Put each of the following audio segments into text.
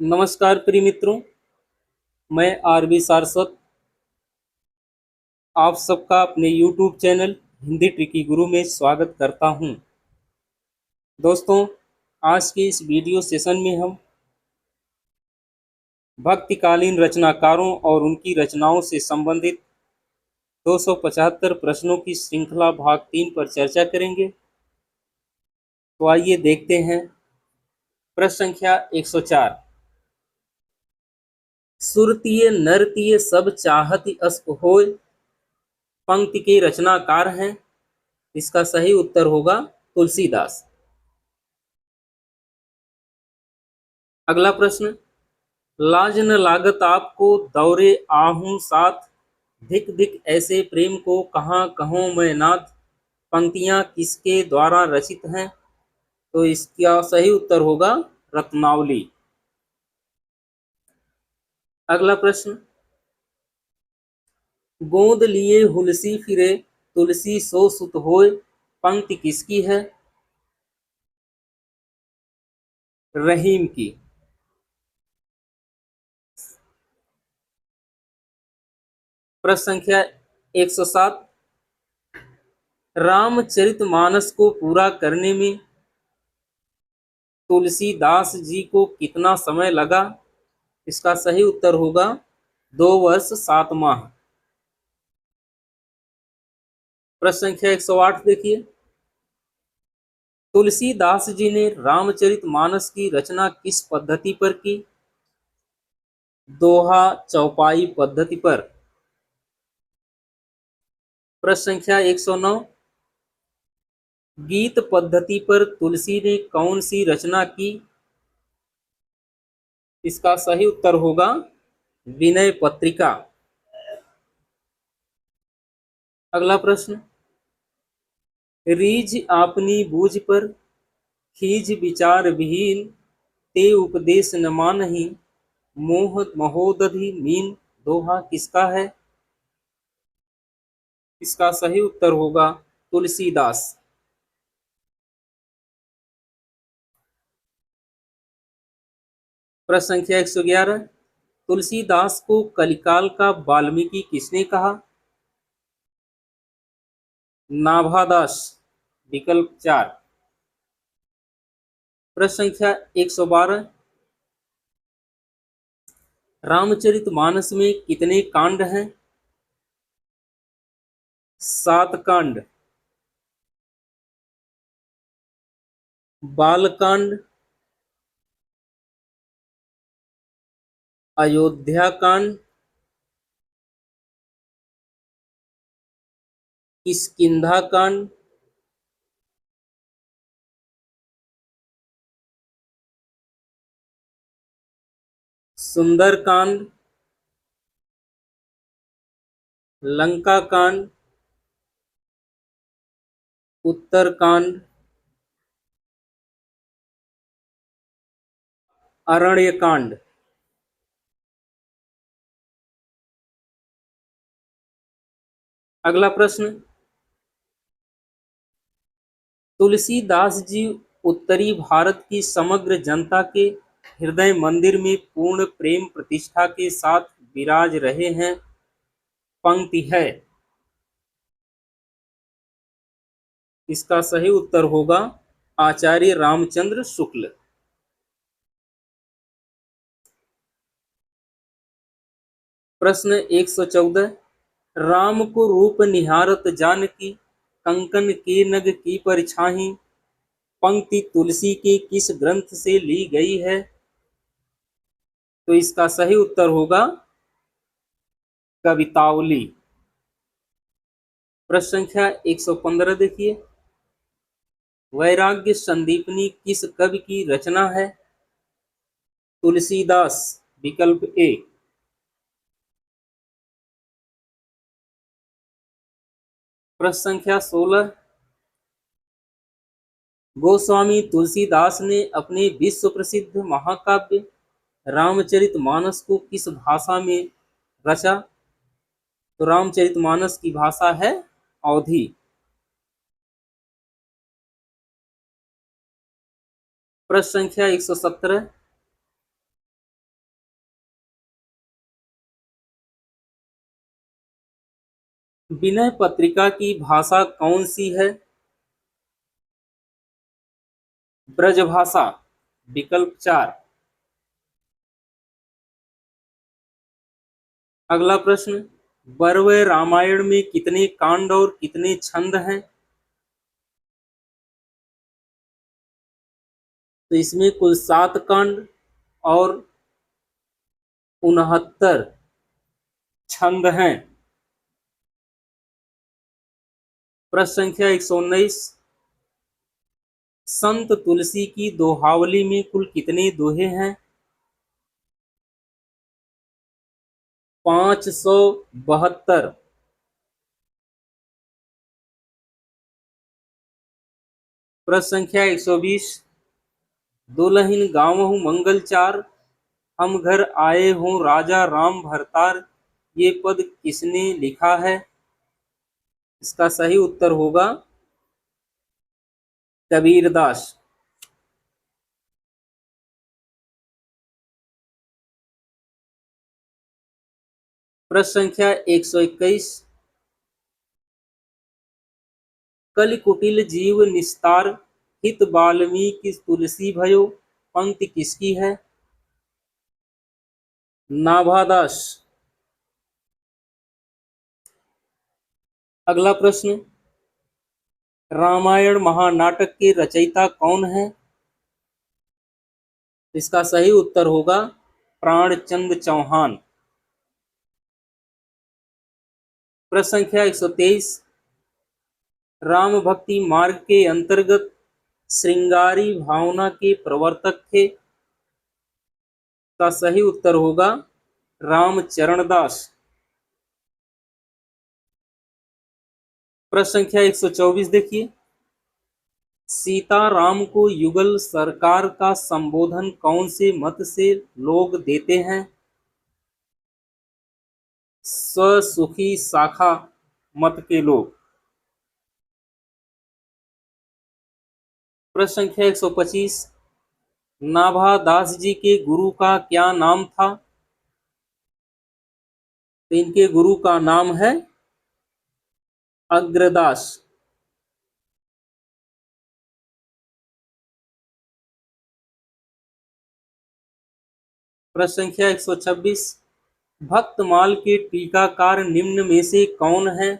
नमस्कार प्रिय मित्रों, मैं आरबी सारस्वत आप सबका अपने YouTube चैनल हिंदी ट्रिकी गुरु में स्वागत करता हूं। दोस्तों, आज के इस वीडियो सेशन में हम भक्तिकालीन रचनाकारों और उनकी रचनाओं से संबंधित 275 प्रश्नों की श्रृंखला भाग 3 पर चर्चा करेंगे। तो आइए देखते हैं। प्रश्न संख्या 104। सुरतीय नरतीय सब चाहति अस होय पंक्ति के रचनाकार हैं। इसका सही उत्तर होगा तुलसीदास। अगला प्रश्न, लाज न लागत आपको दौरे आहूं साथ धिक धिक ऐसे प्रेम को कहाँ कहूँ मैं नाथ पंक्तियां किसके द्वारा रचित हैं। तो इसका सही उत्तर होगा रत्नावली। अगला प्रश्न, गोद लिए हुलसी फिरे तुलसी सो सुत होय पंक्ति किसकी है। रहीम की। प्रश्न संख्या 107। रामचरितमानस को पूरा करने में तुलसीदास जी को कितना समय लगा। इसका सही उत्तर होगा 2 वर्ष 7 माह। प्रश्न संख्या 108 देखिए, तुलसीदास जी ने रामचरितमानस की रचना किस पद्धति पर की। दोहा चौपाई पद्धति पर। प्रश्न संख्या 109, गीत पद्धति पर तुलसी ने कौन सी रचना की। इसका सही उत्तर होगा विनय पत्रिका। अगला प्रश्न, रीझ आपनी बूझ पर खीज विचार विहीन ते उपदेश न मानहि मोह महोदधि मीन दोहा किसका है। इसका सही उत्तर होगा तुलसीदास। प्रश्न संख्या 111, तुलसीदास को कलिकाल का वाल्मीकि किसने कहा। नाभादास। विकल्प 4। प्रश्न संख्या 112, रामचरितमानस में कितने कांड हैं। 7 कांड। बालकांड, अयोध्या कांड, किष्किंधा कांड, सुंदर कांड, लंका कांड, उत्तर कांड, अरण्य कांड। अगला प्रश्न, तुलसीदास जी उत्तरी भारत की समग्र जनता के हृदय मंदिर में पूर्ण प्रेम प्रतिष्ठा के साथ विराज रहे हैं पंक्ति है। इसका सही उत्तर होगा आचार्य रामचंद्र शुक्ल। प्रश्न 114, राम को रूप निहारत जानकी कंकन के नग की परछाई पंक्ति तुलसी के किस ग्रंथ से ली गई है। तो इसका सही उत्तर होगा कवितावली। प्रश्न संख्या 115 देखिए, वैराग्य संदीपनी किस कवि की रचना है। तुलसीदास। विकल्प ए। प्रश्न संख्या 16, गोस्वामी तुलसीदास ने अपने विश्व प्रसिद्ध महाकाव्य रामचरितमानस को किस भाषा में रचा। तो रामचरितमानस की भाषा है अवधी। प्रश्न संख्या 117, विनय पत्रिका की भाषा कौन सी है? ब्रजभाषा। विकल्प 4। अगला प्रश्न, पर्व रामायण में कितने कांड और कितने छंद हैं? तो इसमें कुल 7 कांड और 69 छंद हैं। प्रश्न संख्या 119, संत तुलसी की दोहावली में कुल कितने दोहे हैं? 572। प्रश्न संख्या 120, दुलहिन गावहु मंगल चार, हम घर आए हों राजा राम भरतार, ये पद किसने लिखा है? इसका सही उत्तर होगा कबीरदास। प्रश्न संख्या 121, कलि कुटिल जीव निस्तार, हित बाल्मीकि तुलसी भयो, पंक्ति किसकी है? नाभादास। अगला प्रश्न, रामायण महानाटक के रचयिता कौन है? इसका सही उत्तर होगा प्राणचंद चौहान। प्रश्न संख्या 123, राम भक्ति मार्ग के अंतर्गत श्रृंगारी भावना के प्रवर्तक थे? का सही उत्तर होगा रामचरण दास। प्रश्न संख्या 124 देखिए, सीता राम को युगल सरकार का संबोधन कौन से मत से लोग देते हैं? स्वसुखी शाखा मत के लोग। प्रश्न संख्या 125, नाभादास जी के गुरु का क्या नाम था? तो इनके गुरु का नाम है अग्रदास। प्रश्न संख्या 126, भक्तमाल के टीकाकार निम्न में से कौन है?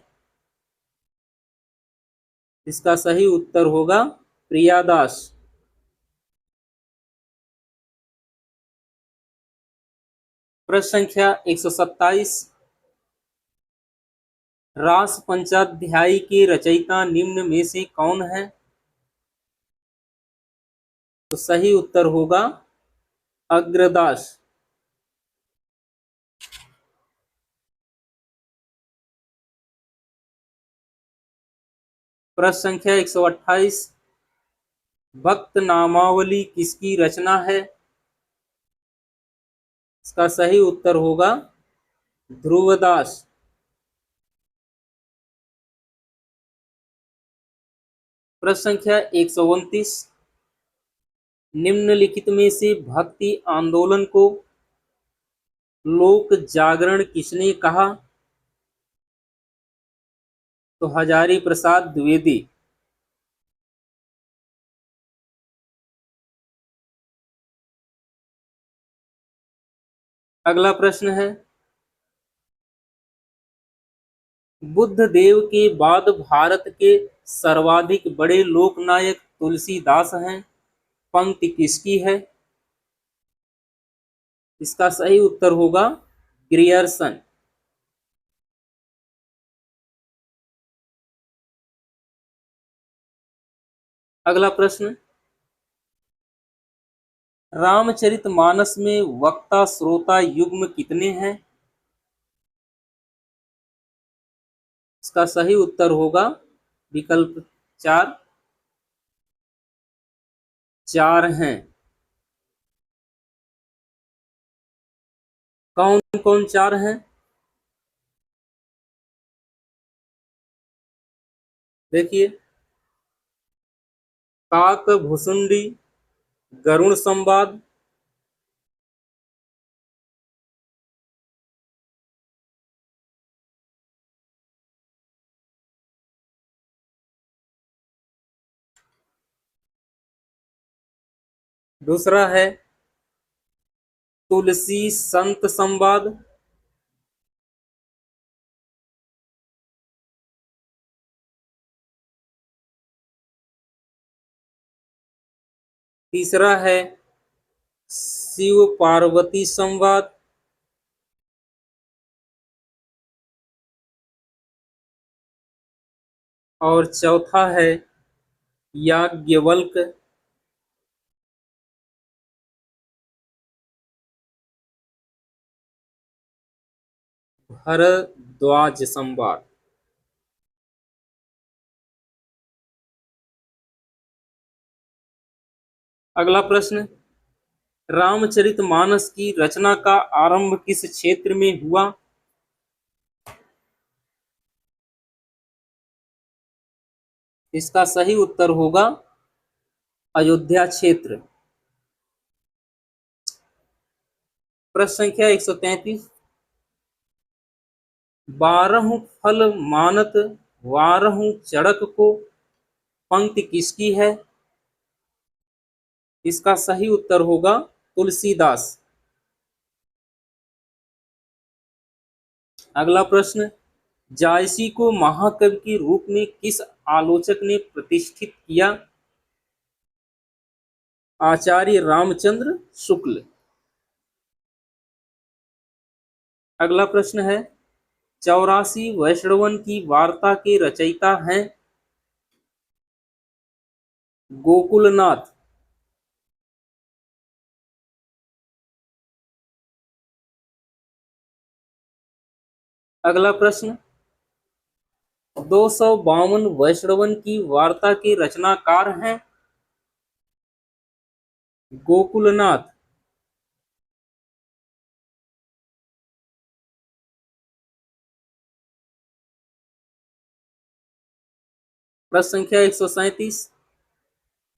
इसका सही उत्तर होगा प्रियादास। प्रश्न संख्या 127, रास पंचाध्यायी के रचयिता निम्न में से कौन है? तो सही उत्तर होगा अग्रदास। प्रश्न संख्या 128, भक्त नामावली किसकी रचना है? इसका सही उत्तर होगा ध्रुवदास। प्रश्न संख्या 129, निम्नलिखित में से भक्ति आंदोलन को लोक जागरण किसने कहा? तो हजारी प्रसाद द्विवेदी। अगला प्रश्न है, बुद्ध देव के बाद भारत के सर्वाधिक बड़े लोकनायक तुलसीदास हैं, पंक्ति किसकी है? इसका सही उत्तर होगा ग्रियर्सन। अगला प्रश्न, रामचरितमानस में वक्ता श्रोता युग्म कितने हैं? इसका सही उत्तर होगा विकल्प 4, 4 हैं। कौन कौन 4 हैं? देखिए, काक भुसुंडी, गरुण संवाद, दूसरा है तुलसी संत संवाद। तीसरा है शिव पार्वती संवाद। और चौथा है याज्ञवल्क। भरद्वाज संवाद। अगला प्रश्न, रामचरितमानस की रचना का आरंभ किस क्षेत्र में हुआ? इसका सही उत्तर होगा अयोध्या क्षेत्र। प्रश्न संख्या 133, बारहु फल मानत वारहु चड़क को पंक्ति किसकी है? इसका सही उत्तर होगा तुलसीदास। अगला प्रश्न, जायसी को महाकवि के रूप में किस आलोचक ने प्रतिष्ठित किया? आचार्य रामचंद्र शुक्ल। अगला प्रश्न है, 84 वैष्णवन की वार्ता के रचयिता हैं गोकुलनाथ। अगला प्रश्न, 252 वैष्णवन की वार्ता के रचनाकार हैं गोकुलनाथ। प्रश्न संख्या 137,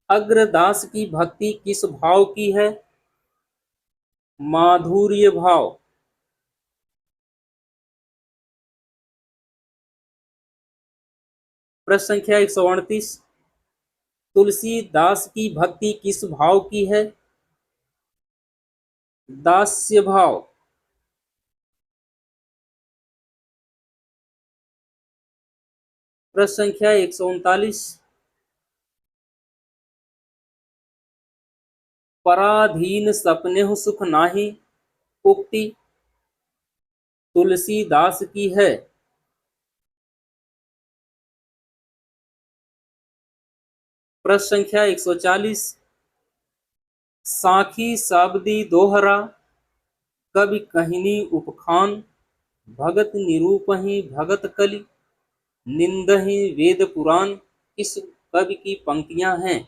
अग्रदास की भक्ति किस भाव की है? माधुर्य भाव। प्रश्न संख्या 138, तुलसीदास की भक्ति किस भाव की है? दास्य भाव। प्रश्न संख्या 139, पराधीन सपनेहु सुख नाही उक्ति तुलसीदास की है। प्रश्न संख्या 140, साखी साबदी दोहरा कवि कहनी उपखान भगत निरूपहि भगत कलि निंदहि वेद पुराण किस कवि की पंक्तियां हैं?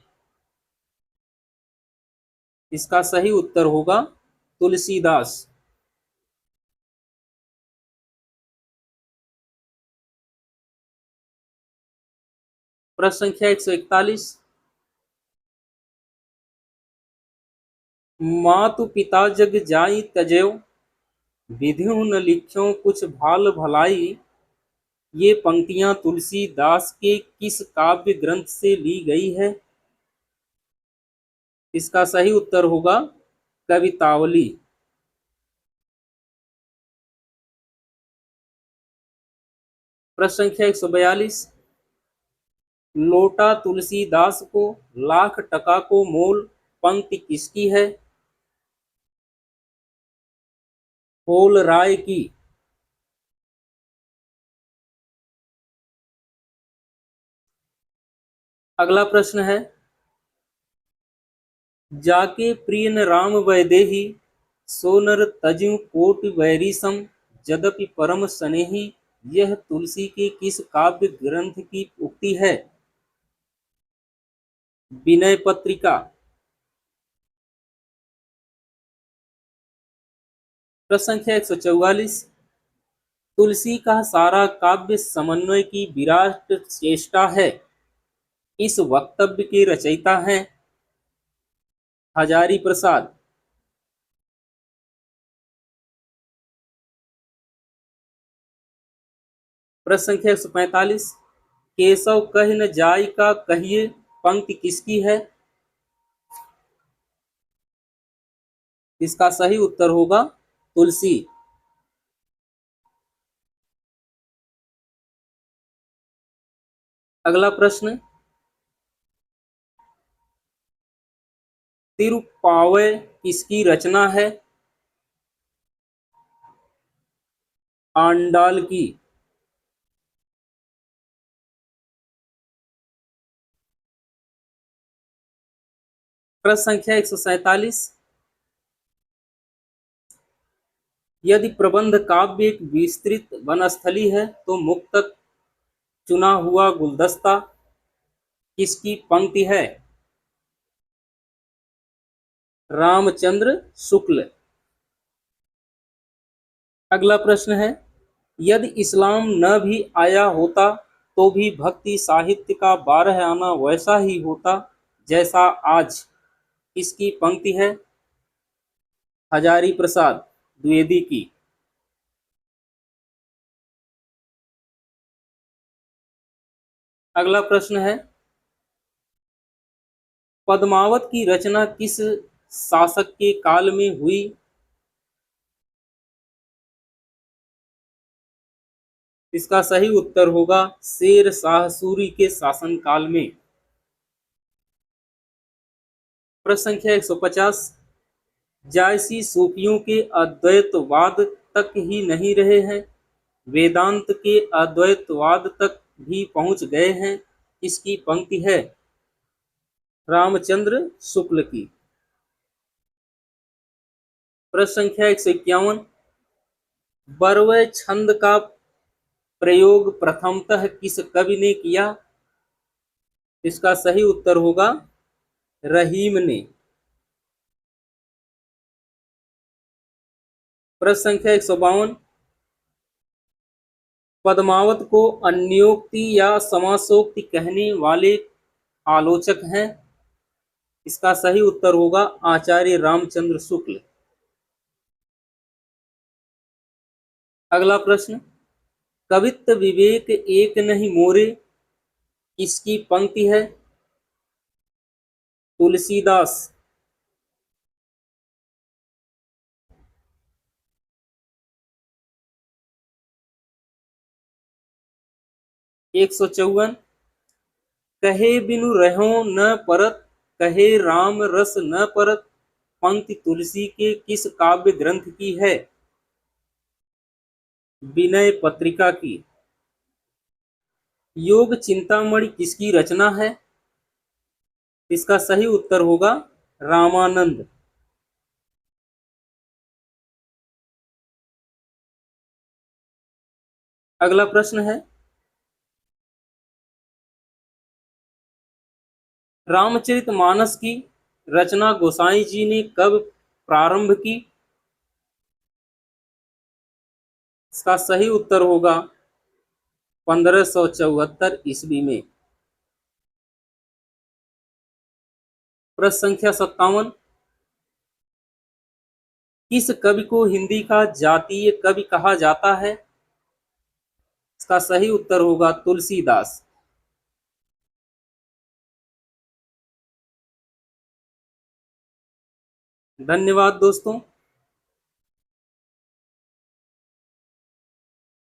इसका सही उत्तर होगा तुलसीदास। प्रश्न संख्या 141, मातु पिता जग जाई तजयो विधिहु न लिख्यो कुछ भाल भलाई। ये पंक्तियां तुलसीदास के किस काव्य ग्रंथ से ली गई है? इसका सही उत्तर होगा कवितावली। प्रश्न संख्या 142, लोटा तुलसीदास को लाख टका को मोल पंक्ति किसकी है? होल राय की। अगला प्रश्न है, जाके प्रिय न राम वैदेही सोनर तजु कोटि वैरी सम यद्यपि परम स्नेही। यह तुलसी के किस काव्य ग्रंथ की उक्ति है? विनय पत्रिका। प्रश्न संख्या 144, तुलसी का सारा काव्य समन्वय की विराट चेष्टा है इस वक्तव्य के रचयिता हैं हजारी प्रसाद। प्रश्न संख्या 145, केशव कह न जाय का कहिए पंक्ति किसकी है? इसका सही उत्तर होगा तुलसी। अगला प्रश्न, तिरुप्पावय किसकी रचना है? आंडाल की। प्रश्न संख्या 147, यदि प्रबंध काव्य एक विस्तृत वनस्थली है तो मुक्तक चुना हुआ गुलदस्ता किसकी पंक्ति है? रामचंद्र शुक्ल। अगला प्रश्न है, यदि इस्लाम न भी आया होता तो भी भक्ति साहित्य का 12 आना वैसा ही होता जैसा आज किसकी पंक्ति है? हजारी प्रसाद द्विवेदी की। अगला प्रश्न है, पद्मावत की रचना किस शासक के काल में हुई? इसका सही उत्तर होगा शेर शाह सूरी के शासनकाल में। प्रश्न संख्या 150, जायसी सूफियों के अद्वैतवाद तक ही नहीं रहे हैं, वेदांत के अद्वैतवाद तक भी पहुंच गए हैं, इसकी पंक्ति है? रामचंद्र शुक्ल की। प्रश्न संख्या 151, बरवय छंद का प्रयोग प्रथमतः किस कवि ने किया? इसका सही उत्तर होगा रहीम ने। प्रश्न संख्या 152, पद्मावत को अन्योक्ति या समासोक्ति कहने वाले आलोचक हैं? इसका सही उत्तर होगा आचार्य रामचंद्र शुक्ल। अगला प्रश्न, कवित्त विवेक एक नहीं मोरे किसकी पंक्ति है? तुलसीदास। 154, कहे बिनु रहो न परत, कहे राम रस न परत पंक्ति तुलसी के किस काव्य ग्रंथ की है? विनय पत्रिका की। योग चिंतामणि किसकी रचना है? इसका सही उत्तर होगा रामानंद। अगला प्रश्न है, रामचरितमानस की रचना गोसाई जी ने कब प्रारंभ की? इसका सही उत्तर होगा 1574 ईस्वी में। प्रश्न संख्या 57, किस कवि को हिंदी का जातीय कवि कहा जाता है? इसका सही उत्तर होगा तुलसीदास। धन्यवाद दोस्तों।